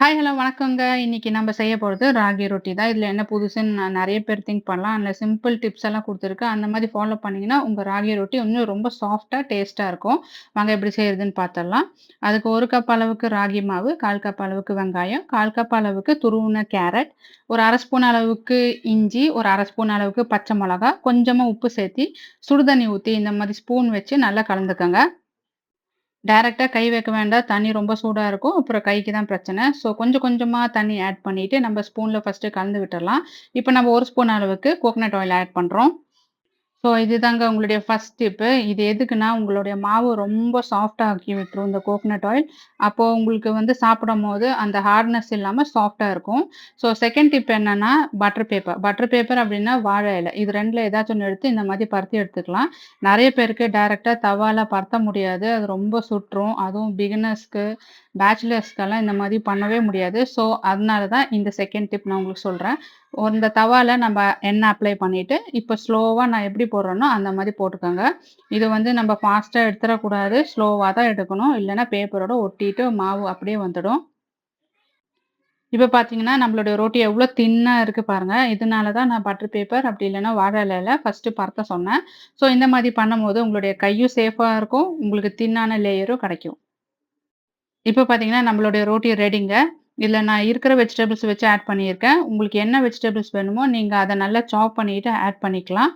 Hi, hello வணக்கங்க. இன்னைக்கு நம்ம செய்ய போறது ராகி ரொட்டி தான். இதுல என்ன புதுசுன்னு நெறைய பேர் திங்க் பண்ணலாம். அதுல சிம்பிள் டிப்ஸ் எல்லாம் குடுத்துருக்கேன். அந்த மாரி ஃபாலோ பண்ணீங்கன்னா, உங்க ராகி ரொட்டி இன்னும் ரொம்ப சாஃப்ட்டா, டேஸ்ட்டா இருக்கும். வாங்க எப்படி செய்றதுன்னு பாத்துரலாம். அதுக்கு 1 கப் அளவுக்கு ராகி மாவு, 1/4 கப் அளவுக்கு வெங்காயம், 1/4 கப் அளவுக்கு துருவுன கேரட், ஒரு 1/2 ஸ்பூன் அளவுக்கு இஞ்சி, ஒரு 1/2 ஸ்பூன் அளவுக்கு பச்சை மொளகா, கொஞ்சமா உப்பு சேர்த்தி, சுடு தண்ணி ஊத்தி இந்த மாரி ஸ்பூன் வச்சு நல்லா கலந்துக்கங்க. டைரக்ட்டா கை வைக்க வேண்டாம். தண்ணி ரொம்ப சூடா இருக்கும். அப்புறம் கைக்கு தான் பிரச்சனை. ஸோ கொஞ்சம் கொஞ்சமா தண்ணி ஆட் பண்ணிட்டு, நம்ம ஸ்பூன்ல ஃபர்ஸ்ட்டு கலந்து விட்டுறலாம். இப்ப நம்ம 1 ஸ்பூன் அளவுக்கு கோகனட் ஆயில் ஆட் பண்றோம். ஸோ இதுதாங்க உங்களுடைய ஃபர்ஸ்ட் டிப்பு. இது எதுக்குன்னா, உங்களுடைய மாவு ரொம்ப சாஃப்ட்டா ஆக்கி விட்டுரும் இந்த கோகனட் ஆயில். அப்போ உங்களுக்கு வந்து சாப்பிடும்போது அந்த ஹார்ட்னஸ் இல்லாம சாஃப்ட்டா இருக்கும். ஸோ செகண்ட் டிப் என்னன்னா, பட்டர் பேப்பர். பட்டர் பேப்பர் அப்டின்னா வாழை இலை. இது 2ல ஏதாச்சும் ஒண்ணு எடுத்து இந்த மாரி பருத்தி எடுத்துக்கலாம். நெறைய பேருக்கு டைரக்ட்டா தவால பரத்த முடியாது. அது ரொம்ப சுற்றும். அதுவும் பிகினர்ஸ்க்கு, பேச்சுலர்ஸ்க்கெல்லாம் இந்த மாரி பண்ணவே முடியாது. ஸோ அதனால தான் இந்த செகண்ட் டிப் நான் உங்களுக்கு சொல்றேன். இந்த தவால நம்ம எண்ணெய் அப்ளை பண்ணிட்டு, இப்ப ஸ்லோவா நான் எப்படி போடுறேனோ, அந்த மாரி போட்டுக்கோங்க. இது வந்து நம்ம ஃபாஸ்ட்டா எடுத்துறக்கூடாது. ஸ்லோவா தான் எடுக்கணும். இல்லன்னா பேப்பரோட ஒட்டிட்டு மாவு அப்படியே வந்துடும். இப்ப பார்த்தீங்கன்னா, நம்மளுடைய ரொட்டி எவ்ளோ தின்னா இருக்கு பாருங்க. இதனால தான் நான் பட்டர் பேப்பர் அப்படி இல்லன்னா வாழை இலையில ஃபர்ஸ்ட்டு பரத்த சொன்னேன். ஸோ இந்த மாரி பண்ணும்போது உங்களுடைய கையும் சேஃபா இருக்கும். உங்களுக்கு தின்னான லேயரும் கிடைக்கும். இப்ப பார்த்தீங்கன்னா, நம்மளுடைய ரோட்டி ரெடிங்க. இதுல நான் இருக்கிற வெஜிடபிள்ஸ் வச்சு ஆட் பண்ணியிருக்கேன். உங்களுக்கு என்ன வெஜிடபிள்ஸ் வேணுமோ, நீங்க அத நல்லா சாப் பண்ணிட்டு ஆட் பண்ணிக்கலாம்.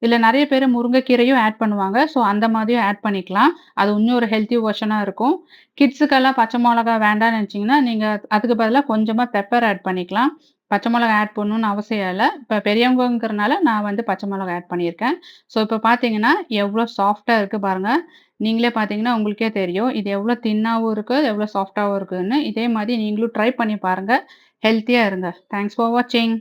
இதுல நெறைய பேரு முருங்கைக்கீரையும் ஆட் பண்ணுவாங்க. ஸோ அந்த மாதிரியும் ஆட் பண்ணிக்கலாம். அது இன்னும் ஒரு ஹெல்த்தி வெர்ஷனா இருக்கும். கிட்ஸுக்கெல்லாம் பச்சை மொளகா வேண்டான்னு நெனச்சீங்கன்னா, நீங்க அதுக்கு பதிலா கொஞ்சமா பெப்பர் ஆட் பண்ணிக்கலாம். பச்சை மொளகா ஆட் பண்ணணும்னு அவசியம் இல்ல. இப்ப பெரியவங்கங்கிறனால நான் வந்து பச்சை மொளகா ஆட் பண்ணியிருக்கேன். ஸோ இப்ப பார்த்தீங்கன்னா, எவ்ளோ சாஃப்ட்டா இருக்கு பாருங்க. நீங்களே பார்த்தீங்கன்னா, உங்களுக்கே தெரியும். இது எவ்ளோ தின்னாவும் இருக்கு, எவ்ளோ சாஃப்ட்டாவும் இருக்குன்னு. இதே மாரி நீங்களும் ட்ரை பண்ணி பாருங்க. ஹெல்த்தியா இருங்க. தேங்க்ஸ் ஃபார் வாட்சிங்.